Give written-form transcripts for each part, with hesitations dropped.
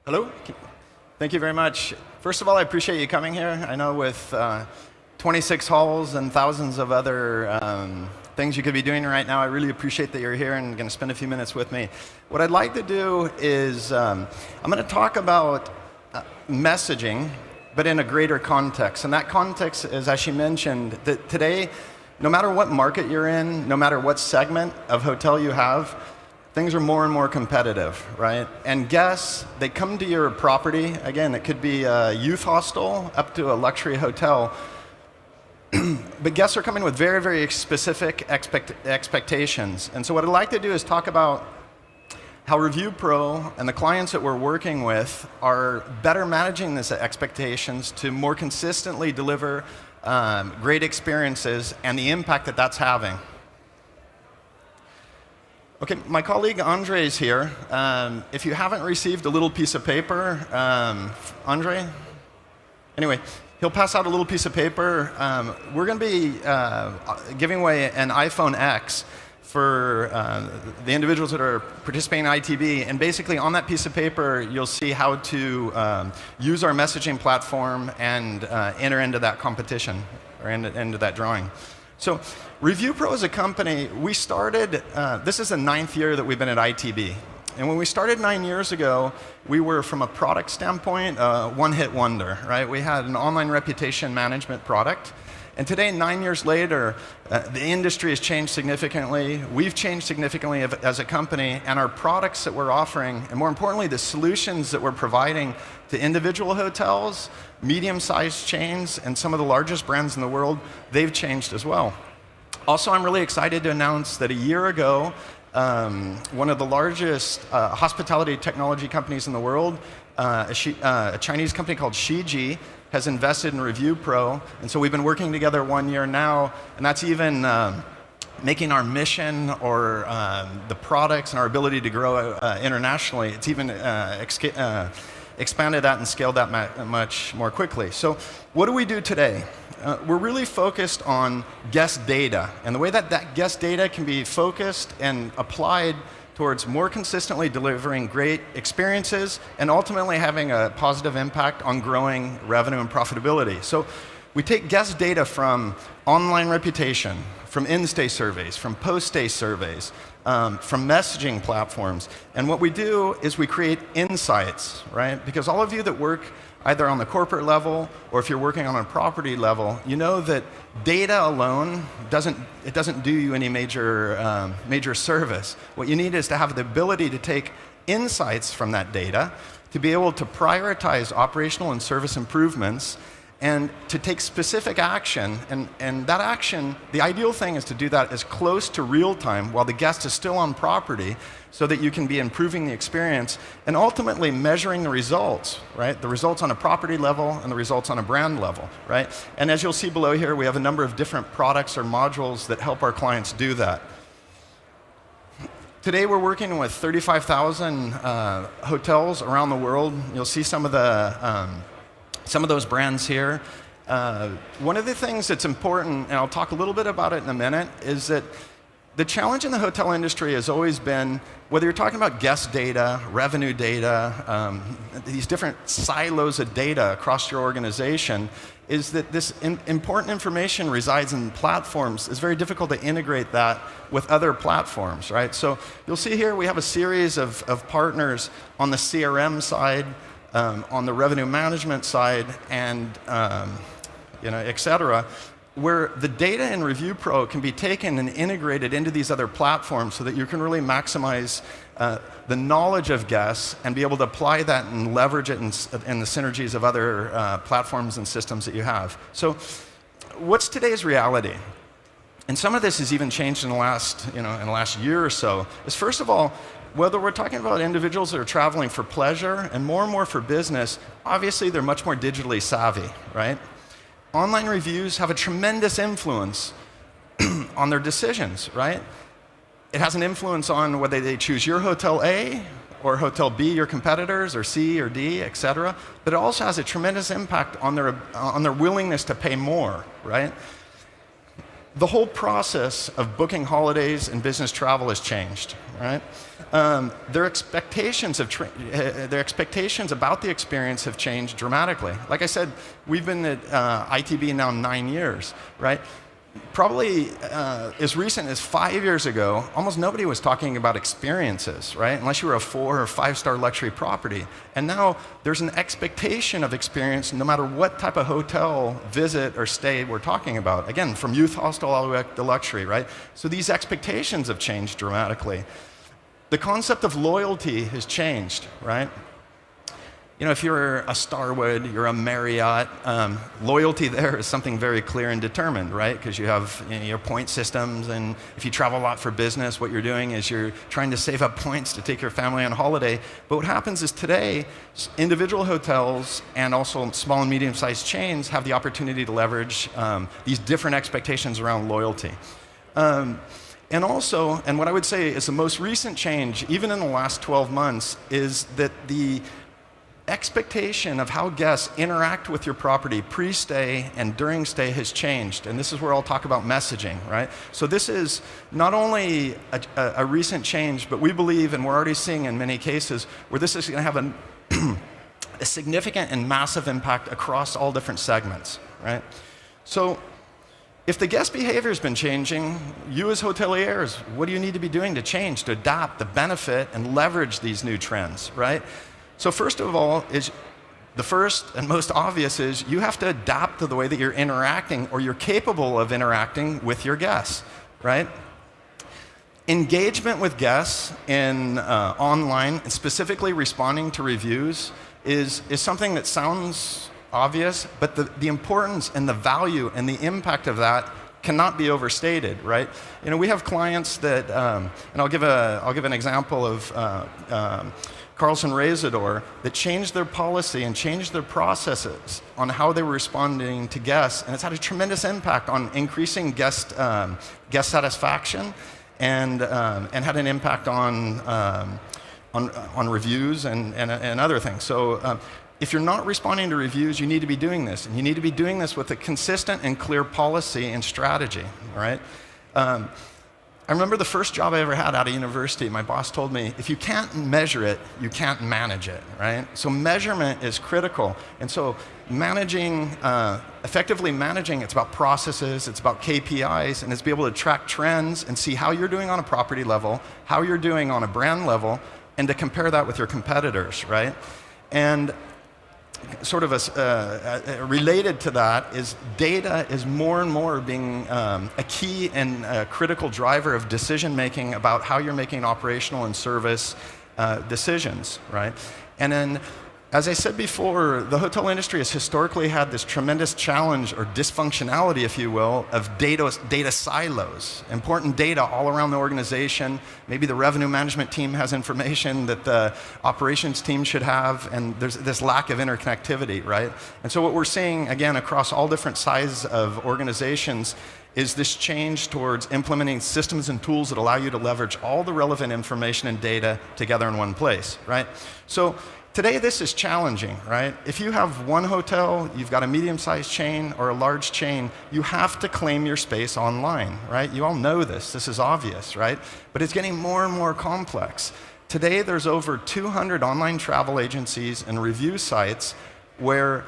Hello. Thank you very much. First of all, I appreciate you coming here. I know with 26 halls and thousands of other things you could be doing right now, I really appreciate that you're here and going to spend a few minutes with me. What I'd like to do is I'm going to talk about messaging, but in a greater context. And that context is, as she mentioned, that today, no matter what market you're in, no matter what segment of hotel you have, things are more and more competitive, right? And guests, they come to your property. Again, it could be a youth hostel up to a luxury hotel. But guests are coming with very, very specific expectations. And so what I'd like to do is talk about how ReviewPro and the clients that we're working with are better managing these expectations to more consistently deliver great experiences and the impact that that's having. Okay, my colleague Andre is here. If you haven't received a little piece of paper, Andre? Anyway, he'll pass out a little piece of paper. We're going to be giving away an iPhone X for the individuals that are participating in ITB. And basically, on that piece of paper, you'll see how to use our messaging platform and enter into that competition or into that drawing. So ReviewPro is a company, we started, this is the 9th year that we've been at ITB. And when we started 9 years ago, we were, from a product standpoint, a one-hit wonder, right? We had an online reputation management product. And today, 9 years later, the industry has changed significantly. We've changed significantly as a company, and our products that we're offering, and more importantly, the solutions that we're providing to individual hotels, medium-sized chains, and some of the largest brands in the world, they've changed as well. Also, I'm really excited to announce that a year ago, one of the largest hospitality technology companies in the world, a Chinese company called Shiji, has invested in ReviewPro, and so we've been working together 1 year now, and that's even making our mission or the products and our ability to grow internationally. It's even expanded that and scaled that much more quickly. So what do we do today? We're really focused on guest data, and the way that that guest data can be focused and applied towards more consistently delivering great experiences and ultimately having a positive impact on growing revenue and profitability. So we take guest data from online reputation, from in-stay surveys, from post-stay surveys, from messaging platforms. And what we do is we create insights, right? Because all of you that work either on the corporate level or if you're working on a property level, you know that data alone doesn't do you any major service. What you need is to have the ability to take insights from that data, to be able to prioritize operational and service improvements, and to take specific action. And that action, the ideal thing is to do that as close to real time while the guest is still on property, so that you can be improving the experience and ultimately measuring the results, right? The results on a property level and the results on a brand level, right? And as you'll see below here, we have a number of different products or modules that help our clients do that. Today we're working with 35,000 hotels around the world. You'll see some of those brands here. One of the things that's important, and I'll talk a little bit about it in a minute, is that the challenge in the hotel industry has always been, whether you're talking about guest data, revenue data, these different silos of data across your organization, is that this important information resides in platforms. It's very difficult to integrate that with other platforms, right? So you'll see here we have a series of partners on the CRM side, on the revenue management side, and et cetera, where the data in ReviewPro can be taken and integrated into these other platforms so that you can really maximize the knowledge of guests and be able to apply that and leverage it in the synergies of other platforms and systems that you have. So what's today's reality? And some of this has even changed in the last year or so, is first of all, whether we're talking about individuals that are traveling for pleasure and more for business, obviously they're much more digitally savvy, right? Online reviews have a tremendous influence on their decisions, right? It has an influence on whether they choose your Hotel A or Hotel B, your competitors, or C or D, et cetera. But it also has a tremendous impact on their willingness to pay more, right? the whole process of booking holidays and business travel has changed, right? Their expectations about the experience have changed dramatically. Like I said, we've been at ITB now 9 years, right? Probably as recent as 5 years ago, almost nobody was talking about experiences, right? Unless you were a 4 or 5-star luxury property. And now there's an expectation of experience no matter what type of hotel, visit, or stay we're talking about. Again, from youth hostel all the way up to luxury, right? So these expectations have changed dramatically. The concept of loyalty has changed, right? You know, if you're a Starwood, you're a Marriott, loyalty there is something very clear and determined, right? Because you have your point systems, and if you travel a lot for business, what you're doing is you're trying to save up points to take your family on holiday. But what happens is today, individual hotels and also small and medium-sized chains have the opportunity to leverage these different expectations around loyalty. And also, and what I would say is the most recent change, even in the last 12 months, is that the expectation of how guests interact with your property pre-stay and during stay has changed. And this is where I'll talk about messaging, right? So this is not only a recent change, but we believe, and we're already seeing in many cases, where this is going to have a significant and massive impact across all different segments, right? So if the guest behavior has been changing, you as hoteliers, what do you need to be doing to change, to adapt, to benefit, and leverage these new trends, right? So first of all, the first and most obvious is you have to adapt to the way that you're interacting or you're capable of interacting with your guests, right? Engagement with guests in online, and specifically responding to reviews, is something that sounds obvious, but the importance and the value and the impact of that cannot be overstated, right? You know, we have clients that, and I'll give an example of Carlson Razador, that changed their policy and changed their processes on how they were responding to guests, and it's had a tremendous impact on increasing guest satisfaction, and had an impact on reviews and other things. So if you're not responding to reviews, you need to be doing this, and you need to be doing this with a consistent and clear policy and strategy, all right? I remember the first job I ever had out of university, my boss told me, if you can't measure it, you can't manage it, right? So measurement is critical. And so effectively managing, it's about processes, it's about KPIs, and it's be able to track trends and see how you're doing on a property level, how you're doing on a brand level, and to compare that with your competitors, right? And sort of related to that is data is more and more being a key and a critical driver of decision making about how you're making operational and service decisions, right? And then, as I said before, the hotel industry has historically had this tremendous challenge or dysfunctionality, if you will, of data silos, important data all around the organization. Maybe the revenue management team has information that the operations team should have, and there's this lack of interconnectivity, right? And so what we're seeing, again, across all different sizes of organizations is this change towards implementing systems and tools that allow you to leverage all the relevant information and data together in one place, right? So today, this is challenging, right? If you have one hotel, you've got a medium-sized chain or a large chain, you have to claim your space online, right? You all know this. This is obvious, right? But it's getting more and more complex. Today, there's over 200 online travel agencies and review sites where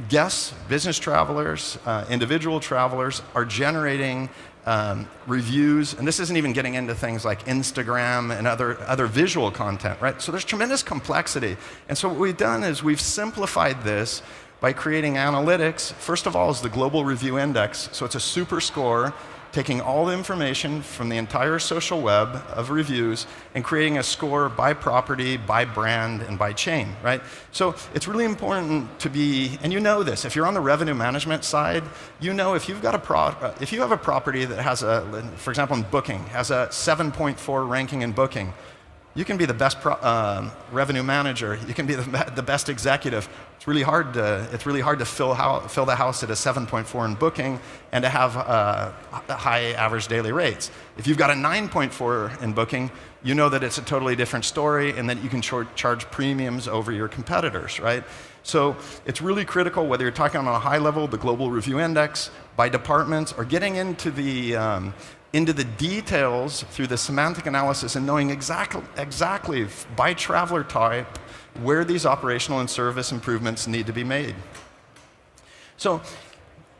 guests, business travelers, individual travelers are generating reviews, and this isn't even getting into things like Instagram and other visual content, right? So there's tremendous complexity. And so what we've done is we've simplified this by creating analytics. First of all is the Global Review Index. So it's a super score, taking all the information from the entire social web of reviews and creating a score by property, by brand, and by chain, right? So it's really important to be, and you know this, if you're on the revenue management side, you know if you've got if you have a property that has for example in Booking, has a 7.4 ranking in Booking, You can be the best revenue manager. You can be the best executive. It's really hard to fill the house at a 7.4 in booking and to have high average daily rates. If you've got a 9.4 in booking, you know that it's a totally different story and that you can charge premiums over your competitors, right? So it's really critical whether you're talking on a high level, the global review index, by departments, or getting into the details through the semantic analysis and knowing exactly by traveler type where these operational and service improvements need to be made. So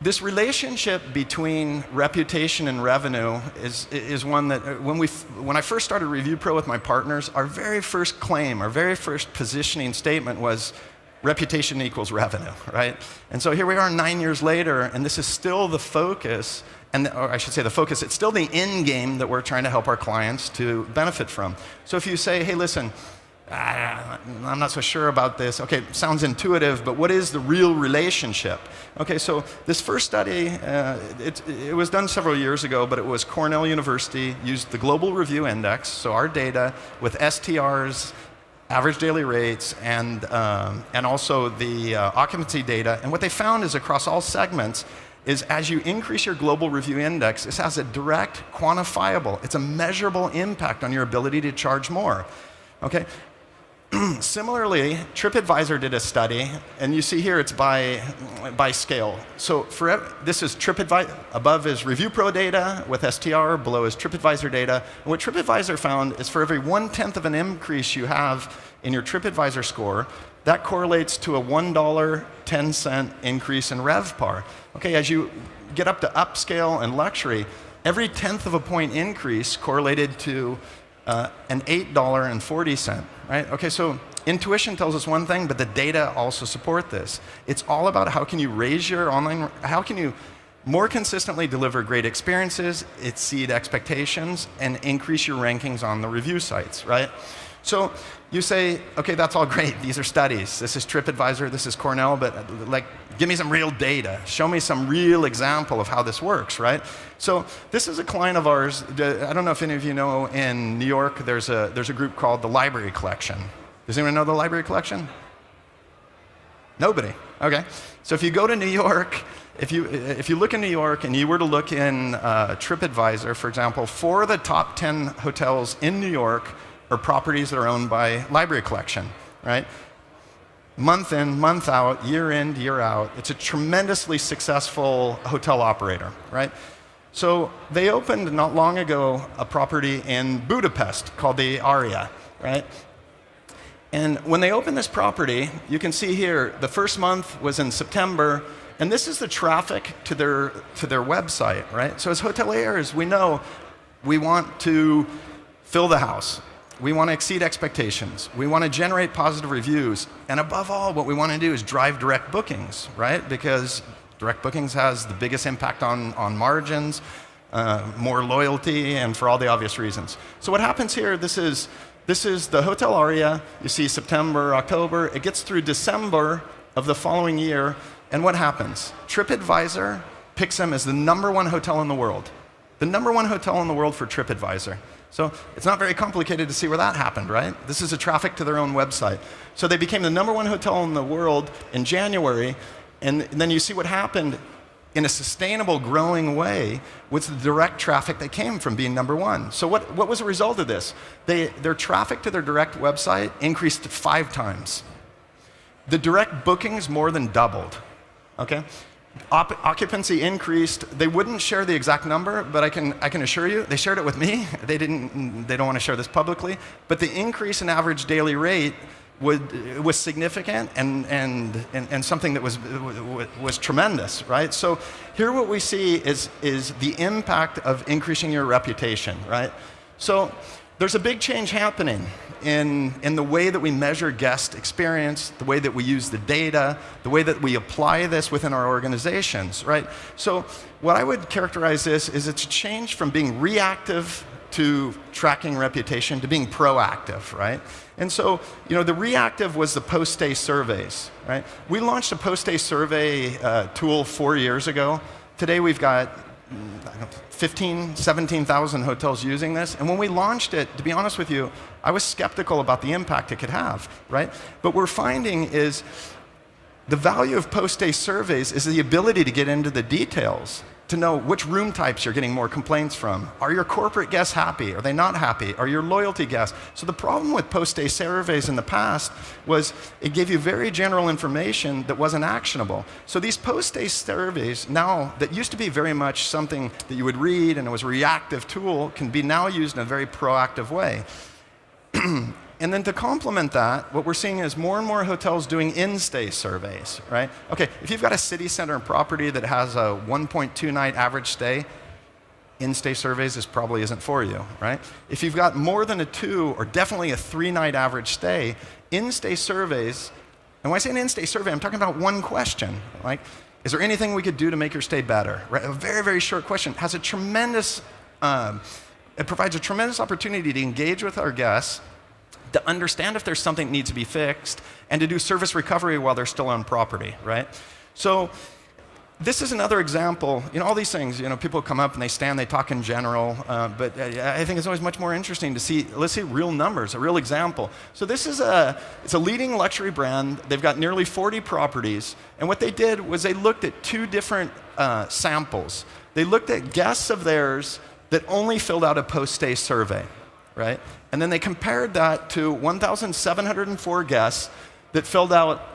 this relationship between reputation and revenue is one that when I first started ReviewPro with my partners, our very first claim, our very first positioning statement was reputation equals revenue, right? And so here we are 9 years later, and this is still the focus, or I should say the focus, it's still the end game that we're trying to help our clients to benefit from. So if you say, hey, listen, I'm not so sure about this. Okay, sounds intuitive, but what is the real relationship? Okay, so this first study, it was done several years ago, but it was Cornell University, used the Global Review Index, so our data with STRs, average daily rates, and also the occupancy data. And what they found is across all segments is as you increase your global review index, this has a direct, quantifiable, it's a measurable impact on your ability to charge more. Okay? Similarly, TripAdvisor did a study, and you see here it's by scale. So this is TripAdvisor, above is ReviewPro data with STR, below is TripAdvisor data. And what TripAdvisor found is for every 1/10 of an increase you have in your TripAdvisor score, that correlates to a $1.10 increase in RevPAR. Okay, as you get up to upscale and luxury, every 1/10 of a point increase correlated to an $8.40, right? Okay, so intuition tells us one thing, but the data also support this. It's all about how can you raise your how can you more consistently deliver great experiences, exceed expectations, and increase your rankings on the review sites, right? So you say, okay, that's all great. These are studies. This is TripAdvisor, this is Cornell, but like, give me some real data. Show me some real example of how this works, right? So this is a client of ours. I don't know if any of you know, in New York, there's a group called the Library Collection. Does anyone know the Library Collection? Nobody. Okay. So if you go to New York, if you look in New York and you were to look in TripAdvisor, for example, 4 of the top 10 hotels in New York are properties that are owned by Library Collection, right? Month in, month out, year in, year out. It's a tremendously successful hotel operator, right? So they opened not long ago a property in Budapest called the Aria, right? And when they opened this property, you can see here, the first month was in September, and this is the traffic to their website, right? So as hoteliers, we know we want to fill the house. We want to exceed expectations. We want to generate positive reviews. And above all, what we want to do is drive direct bookings, right? Because direct bookings has the biggest impact on margins, more loyalty, and for all the obvious reasons. So what happens here, this is the Hotel Aria. You see September, October. It gets through December of the following year. And what happens? TripAdvisor picks them as the #1 hotel in the world. The #1 hotel in the world for TripAdvisor. So it's not very complicated to see where that happened, right? This is a traffic to their own website. So they became the #1 hotel in the world in January, and then you see what happened in a sustainable, growing way with the direct traffic that came from being #1. So what was the result of this? Their traffic to their direct website increased 5 times. The direct bookings more than doubled, okay? Occupancy increased. They wouldn't share the exact number, but I can assure you, they shared it with me. They don't want to share this publicly. But the increase in average daily rate was significant and something that was tremendous, right? So here what we see is the impact of increasing your reputation, right? So there's a big change happening in the way that we measure guest experience, the way that we use the data, the way that we apply this within our organizations, right? So what I would characterize this is it's a change from being reactive to tracking reputation to being proactive, right? And so, the reactive was the post-stay surveys, right? We launched a post-stay survey tool 4 years ago. Today we've got 15, 17,000 hotels using this. And when we launched it, to be honest with you, I was skeptical about the impact it could have, right? But what we're finding is the value of post-stay surveys is the ability to get into the details, to know which room types you're getting more complaints from. Are your corporate guests happy? Are they not happy? Are your loyalty guests? So the problem with post-stay surveys in the past was it gave you very general information that wasn't actionable. So these post-stay surveys now, that used to be very much something that you would read and it was a reactive tool, can be now used in a very proactive way. And then to complement that, what we're seeing is more and more hotels doing in-stay surveys, right? Okay, if you've got a city center property that has a 1.2 night average stay, in-stay surveys probably isn't for you, right? If you've got more than a 2 or definitely a 3 night average stay, in-stay surveys, and when I say an in-stay survey, I'm talking about one question, like, is there anything we could do to make your stay better? Right? A very, very short question has a tremendous, it provides a tremendous opportunity to engage with our guests, to understand if there's something that needs to be fixed, and to do service recovery while they're still on property, right? So this is another example. You know, all these things, you know, people come up and they stand, they talk in general, but I think it's always much more interesting to see, let's see real numbers, a real example. So this is it's a leading luxury brand. They've got nearly 40 properties, and what they did was they looked at 2 different samples. They looked at guests of theirs that only filled out a post-stay survey, right? And then they compared that to 1,704 guests that filled out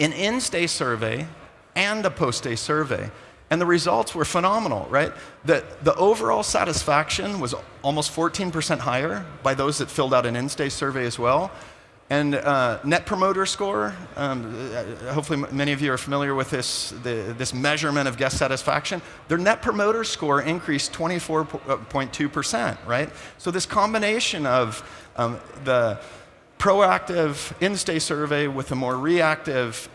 an in-stay survey and a post-stay survey. And the results were phenomenal, right? The overall satisfaction was almost 14% higher by those that filled out an in-stay survey as well. And Net Promoter Score, hopefully many of you are familiar with this measurement of guest satisfaction. Their Net Promoter Score increased 24.2%, right? So this combination of the proactive in-stay survey with the more reactive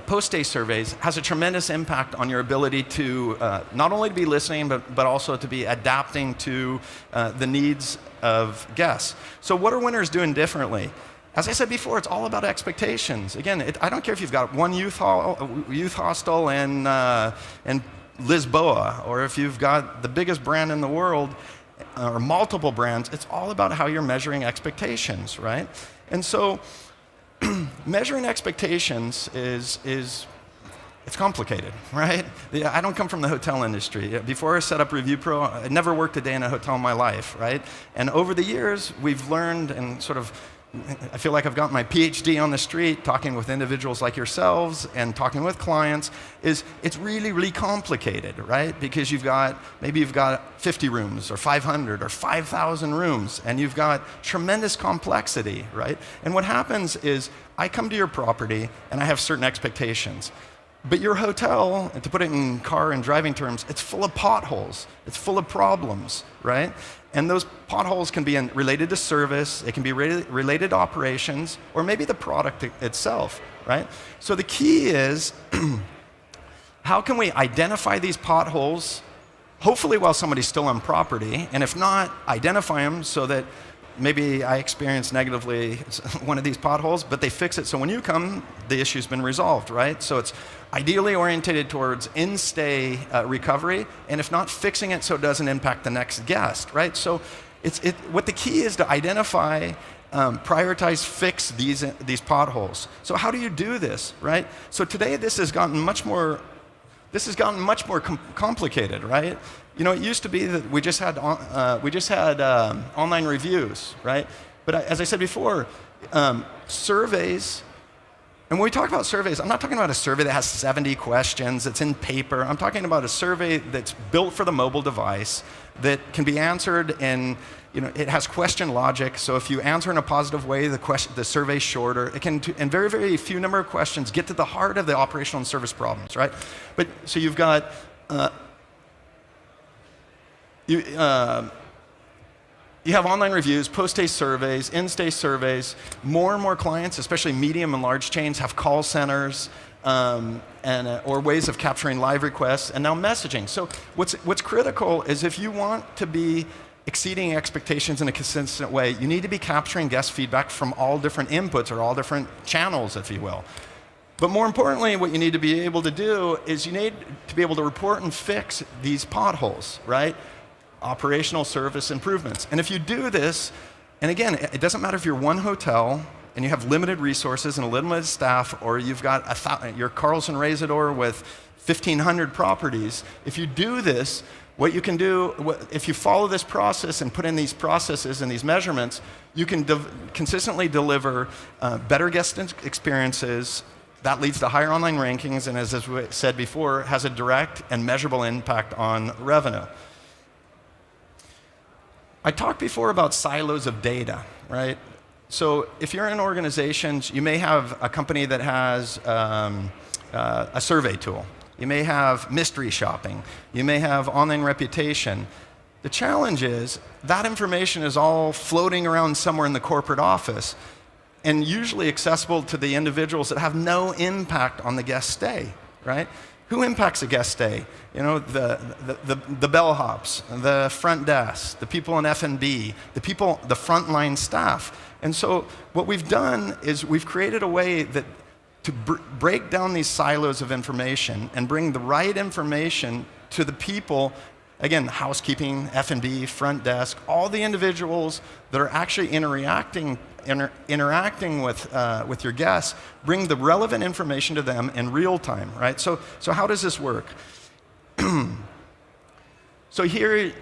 post-stay surveys has a tremendous impact on your ability to not only to be listening, but also to be adapting to the needs of guests. So what are winners doing differently? As I said before, it's all about expectations. Again, I don't care if you've got one youth hostel in Lisboa, or if you've got the biggest brand in the world, or multiple brands. It's all about how you're measuring expectations, right? And so measuring expectations it's complicated, right? I don't come from the hotel industry. Before I set up ReviewPro, I never worked a day in a hotel in my life, right? And over the years, we've learned and sort of, I feel like I've got my PhD on the street, talking with individuals like yourselves and talking with clients, it's really, really complicated, right? Because maybe you've got 50 rooms or 500 or 5,000 rooms, and you've got tremendous complexity, right? And what happens is I come to your property and I have certain expectations. But your hotel, to put it in car and driving terms, it's full of potholes. It's full of problems, right? And those potholes can be related to service, it can be related to operations, or maybe the product itself, right? So the key is, how can we identify these potholes, hopefully while somebody's still on property, and if not, identify them so that maybe I experienced negatively one of these potholes, but they fix it so when you come, the issue's been resolved, right? So it's ideally oriented towards in-stay recovery, and if not, fixing it so it doesn't impact the next guest, right? So what the key is to identify, prioritize, fix these potholes. So how do you do this, right? So today this has gotten much more complicated, right? You know, it used to be that we just had online reviews, right? But as I said before, surveys. And when we talk about surveys, I'm not talking about a survey that has 70 questions, that's in paper. I'm talking about a survey that's built for the mobile device that can be answered in, you know, it has question logic. So if you answer in a positive way, the survey's shorter. It can, in very, very few number of questions, get to the heart of the operational and service problems, right? But so you've got, you have online reviews, post-stay surveys, in-stay surveys. More and more clients, especially medium and large chains, have call centers or ways of capturing live requests, and now messaging. So what's critical is if you want to be exceeding expectations in a consistent way, you need to be capturing guest feedback from all different inputs or all different channels, if you will. But more importantly, what you need to be able to do is you need to be able to report and fix these potholes, right? Operational service improvements. And if you do this, and again, it doesn't matter if you're one hotel and you have limited resources and a limited staff, or you've got your Carlson Razador with 1,500 properties. If you do this, what you can do, if you follow this process and put in these processes and these measurements, you can consistently deliver better guest experiences. That leads to higher online rankings, and as we said before, has a direct and measurable impact on revenue. I talked before about silos of data, right? So if you're in organizations, you may have a company that has a survey tool. You may have mystery shopping. You may have online reputation. The challenge is that information is all floating around somewhere in the corporate office and usually accessible to the individuals that have no impact on the guest stay, right? Who impacts a guest stay? You know, the bellhops, the front desk, the people in F&B, the frontline staff. And so what we've done is we've created a way that to break down these silos of information and bring the right information to the people, again, housekeeping, F&B, front desk, all the individuals that are actually interacting with your guests, bring the relevant information to them in real time, right? So how does this work? So here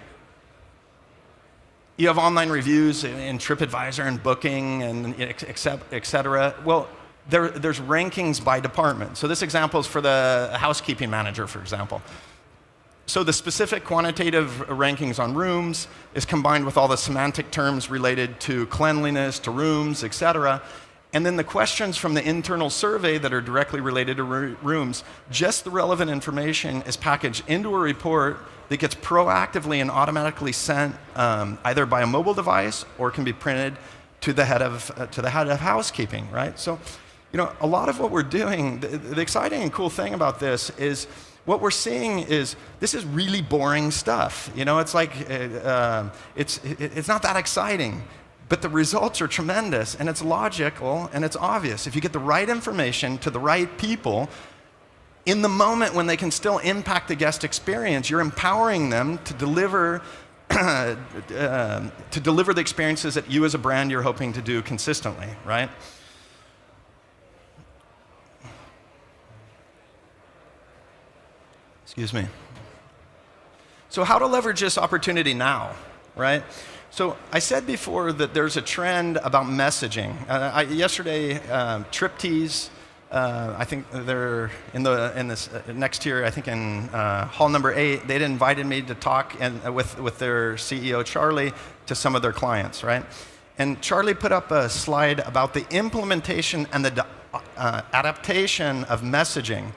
you have online reviews in TripAdvisor and Booking and et cetera. Well, there's rankings by department. So this example is for the housekeeping manager, for example. So the specific quantitative rankings on rooms is combined with all the semantic terms related to cleanliness, to rooms, et cetera. And then the questions from the internal survey that are directly related to rooms, just the relevant information is packaged into a report that gets proactively and automatically sent either by a mobile device or can be printed to the head of housekeeping, right? So, you know, a lot of what we're doing, the exciting and cool thing about this is what we're seeing is this is really boring stuff. You know, it's like it's not that exciting, but the results are tremendous, and it's logical and it's obvious. If you get the right information to the right people in the moment when they can still impact the guest experience, you're empowering them to deliver the experiences that you as a brand you're hoping to do consistently, right? Excuse me. So how to leverage this opportunity now, right? So I said before that there's a trend about messaging. Yesterday, Triptease, I think they're in this next year, I think in hall number 8, they'd invited me to talk with their CEO, Charlie, to some of their clients, right? And Charlie put up a slide about the implementation and the adaptation of messaging.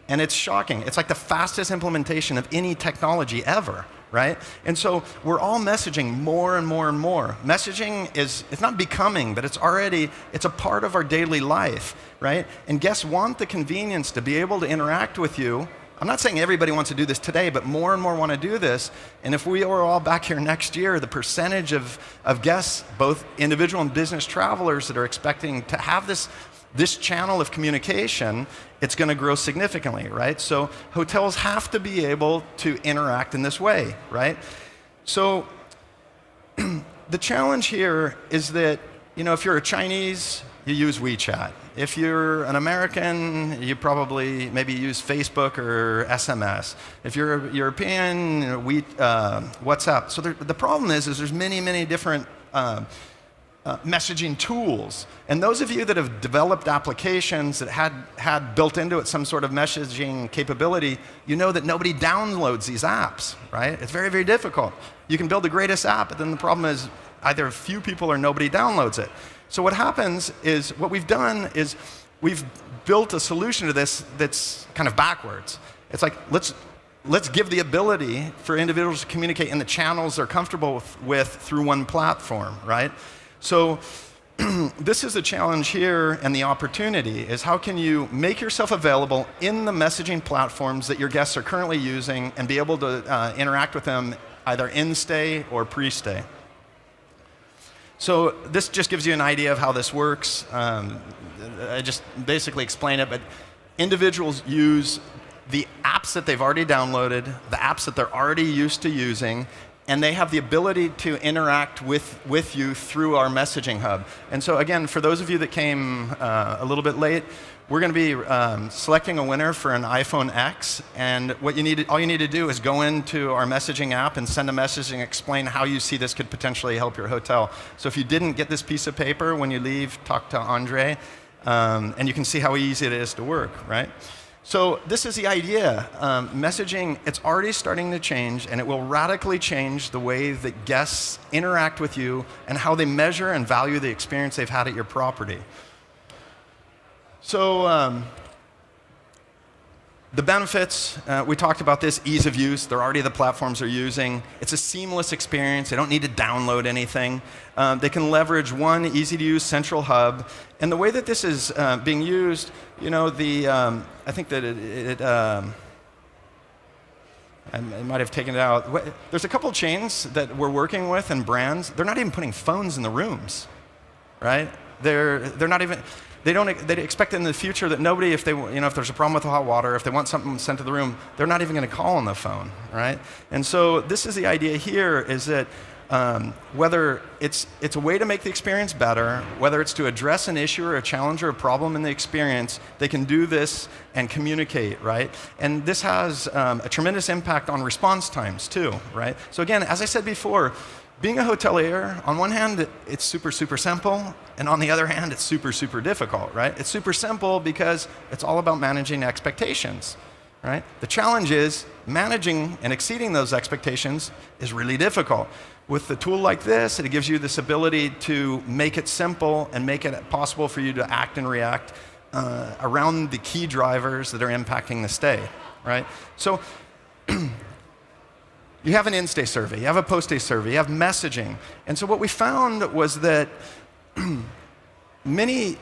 And it's shocking. It's like the fastest implementation of any technology ever, right? And so we're all messaging more and more and more. Messaging it's not becoming, but it's a part of our daily life, right? And guests want the convenience to be able to interact with you. I'm not saying everybody wants to do this today, but more and more want to do this. And if we are all back here next year, the percentage of guests, both individual and business travelers that are expecting to have this channel of communication, it's going to grow significantly, right? So hotels have to be able to interact in this way, right? So the challenge here is that, you know, if you're a Chinese, you use WeChat. If you're an American, you probably maybe use Facebook or SMS. If you're a European, WhatsApp. So the problem is there's many, many different messaging tools. And those of you that have developed applications that had built into it some sort of messaging capability, you know that nobody downloads these apps, right? It's very, very difficult. You can build the greatest app, but then the problem is either few people or nobody downloads it. So what happens is, what we've done is we've built a solution to this that's kind of backwards. It's like, let's give the ability for individuals to communicate in the channels they're comfortable with through one platform, right? So this is the challenge here, and the opportunity is how can you make yourself available in the messaging platforms that your guests are currently using and be able to interact with them either in-stay or pre-stay. So this just gives you an idea of how this works. I just basically explain it, but individuals use the apps that they've already downloaded, the apps that they're already used to using, and they have the ability to interact with you through our messaging hub. And so again, for those of you that came a little bit late, we're going to be selecting a winner for an iPhone X, and all you need to do is go into our messaging app and send a message and explain how you see this could potentially help your hotel. So if you didn't get this piece of paper when you leave, talk to Andre, and you can see how easy it is to work, right? So this is the idea. Messaging, it's already starting to change, and it will radically change the way that guests interact with you and how they measure and value the experience they've had at your property. So the benefits, we talked about this, ease of use. They're already the platforms they're using. It's a seamless experience. They don't need to download anything. They can leverage one easy-to-use central hub. And the way that this is being used, you know, I think that I might have taken it out. There's a couple chains that we're working with and brands. They're not even putting phones in the rooms, right? They're not even. They expect in the future that nobody, if there's a problem with the hot water, if they want something sent to the room, they're not even going to call on the phone, right? And so this is the idea here, is that whether it's a way to make the experience better, whether it's to address an issue or a challenge or a problem in the experience, they can do this and communicate, right? And this has a tremendous impact on response times too, right? So again, as I said before, being a hotelier, on one hand, it's super, super simple, and on the other hand, it's super, super difficult, right? It's super simple because it's all about managing expectations, right? The challenge is managing and exceeding those expectations is really difficult. With a tool like this, it gives you this ability to make it simple and make it possible for you to act and react around the key drivers that are impacting the stay, right? So you have an in-stay survey, you have a post-stay survey, you have messaging. And so what we found was that many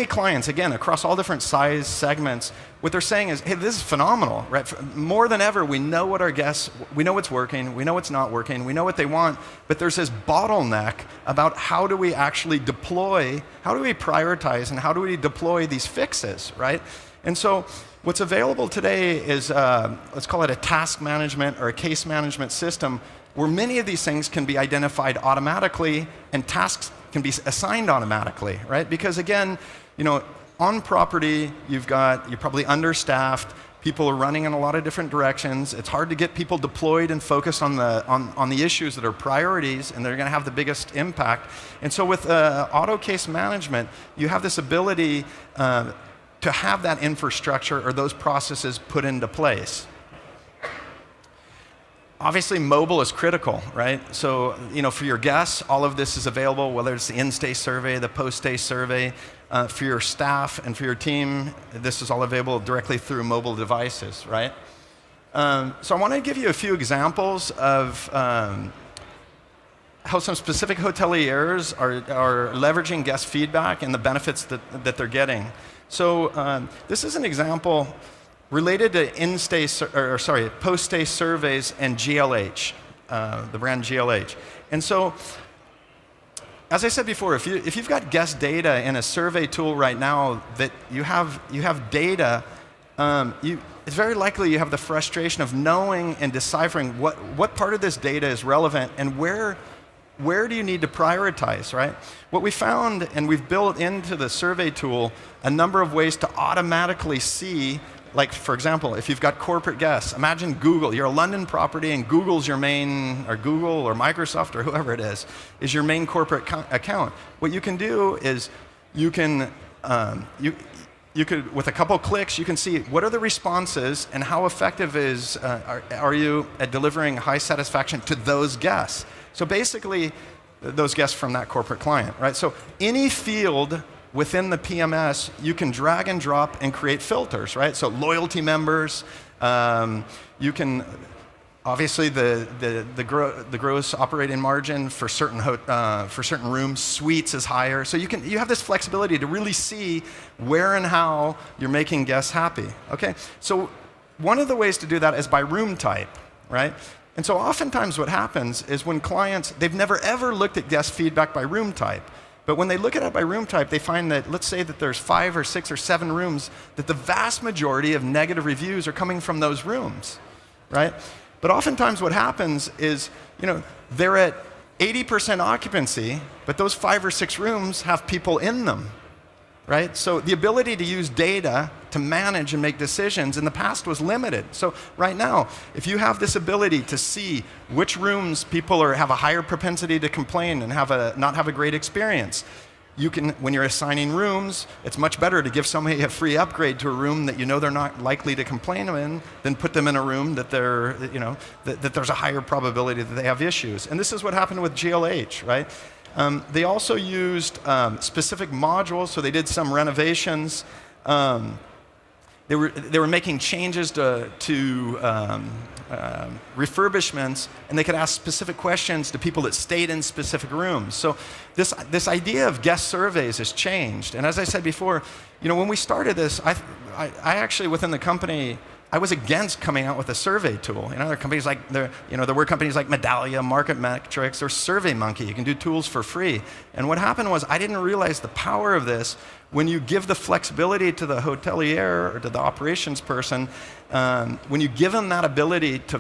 clients, again, across all different size segments, what they're saying is, hey, this is phenomenal, right? More than ever, we know what our guests, we know what's working, we know what's not working, we know what they want, but there's this bottleneck about how do we actually deploy, how do we prioritize, and how do we deploy these fixes, right? And so what's available today is, let's call it a task management or a case management system, where many of these things can be identified automatically and tasks can be assigned automatically, right? Because again, you know, on property, you're probably understaffed, people are running in a lot of different directions, it's hard to get people deployed and focused on the issues that are priorities and they're going to have the biggest impact. And so with auto case management, you have this ability to have that infrastructure or those processes put into place. Obviously, mobile is critical, right? So, you know, for your guests, all of this is available, whether it's the in-stay survey, the post-stay survey. For your staff and for your team, this is all available directly through mobile devices, right? So I want to give you a few examples of how some specific hoteliers are leveraging guest feedback and the benefits that they're getting. So this is an example related to post-stay surveys and GLH, the brand GLH. And so, as I said before, if you've got guest data in a survey tool right now that you have data, it's very likely you have the frustration of knowing and deciphering what part of this data is relevant and where do you need to prioritize, right? What we found, and we've built into the survey tool, a number of ways to automatically see, like, for example, if you've got corporate guests, imagine Google. You're a London property, and Google's your main, or Google or Microsoft or whoever it is your main corporate account. What you can do is you can, you could, with a couple clicks, you can see what are the responses and how effective are you at delivering high satisfaction to those guests. So basically, those guests from that corporate client, right? So any field within the PMS, you can drag and drop and create filters, right? So loyalty members, you can, obviously the gross operating margin for certain rooms, suites is higher. So you have this flexibility to really see where and how you're making guests happy, okay? So one of the ways to do that is by room type, right? And so oftentimes what happens is when clients, they've never ever looked at guest feedback by room type. But when they look at it by room type, they find that, let's say that there's 5 or 6 or 7 rooms, that the vast majority of negative reviews are coming from those rooms, right? But oftentimes what happens is, they're at 80% occupancy, but those 5 or 6 rooms have people in them, right? So the ability to use data to manage and make decisions in the past was limited. So right now, if you have this ability to see which rooms people have a higher propensity to complain and not have a great experience, you can, when you're assigning rooms, it's much better to give somebody a free upgrade to a room that they're not likely to complain in than put them in a room that that there's a higher probability that they have issues. And this is what happened with GLH, right? They also used specific modules, so they did some renovations. They were making changes to refurbishments, and they could ask specific questions to people that stayed in specific rooms. So this idea of guest surveys has changed. And as I said before, when we started this, I actually within the company, I was against coming out with a survey tool. There are companies like there were companies like Medallia, Market Metrics, or SurveyMonkey. You can do tools for free. And what happened was I didn't realize the power of this when you give the flexibility to the hotelier or to the operations person. When you give them that ability to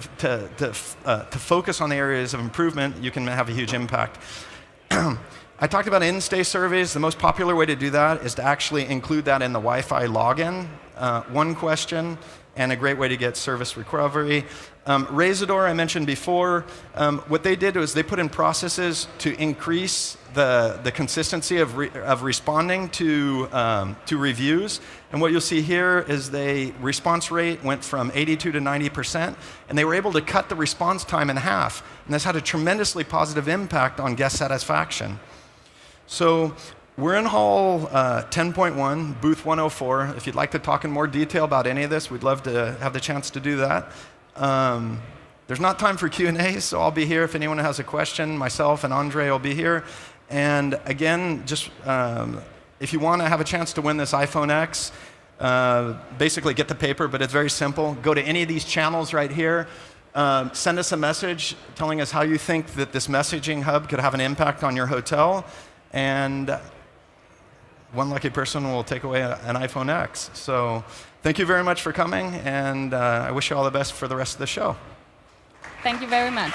focus on the areas of improvement, you can have a huge impact. I talked about in-stay surveys. The most popular way to do that is to actually include that in the Wi-Fi login. One question, and a great way to get service recovery. Razador, I mentioned before, what they did was they put in processes to increase the consistency of responding to reviews. And what you'll see here is the response rate went from 82 to 90%, and they were able to cut the response time in half. And this had a tremendously positive impact on guest satisfaction. So we're in Hall 10.1, booth 104. If you'd like to talk in more detail about any of this, we'd love to have the chance to do that. There's not time for Q&A, so I'll be here if anyone has a question. Myself and Andre will be here. And again, just if you want to have a chance to win this iPhone X, basically get the paper, but it's very simple. Go to any of these channels right here. Send us a message telling us how you think that this messaging hub could have an impact on your hotel. And one lucky person will take away an iPhone X. So thank you very much for coming, and I wish you all the best for the rest of the show. Thank you very much.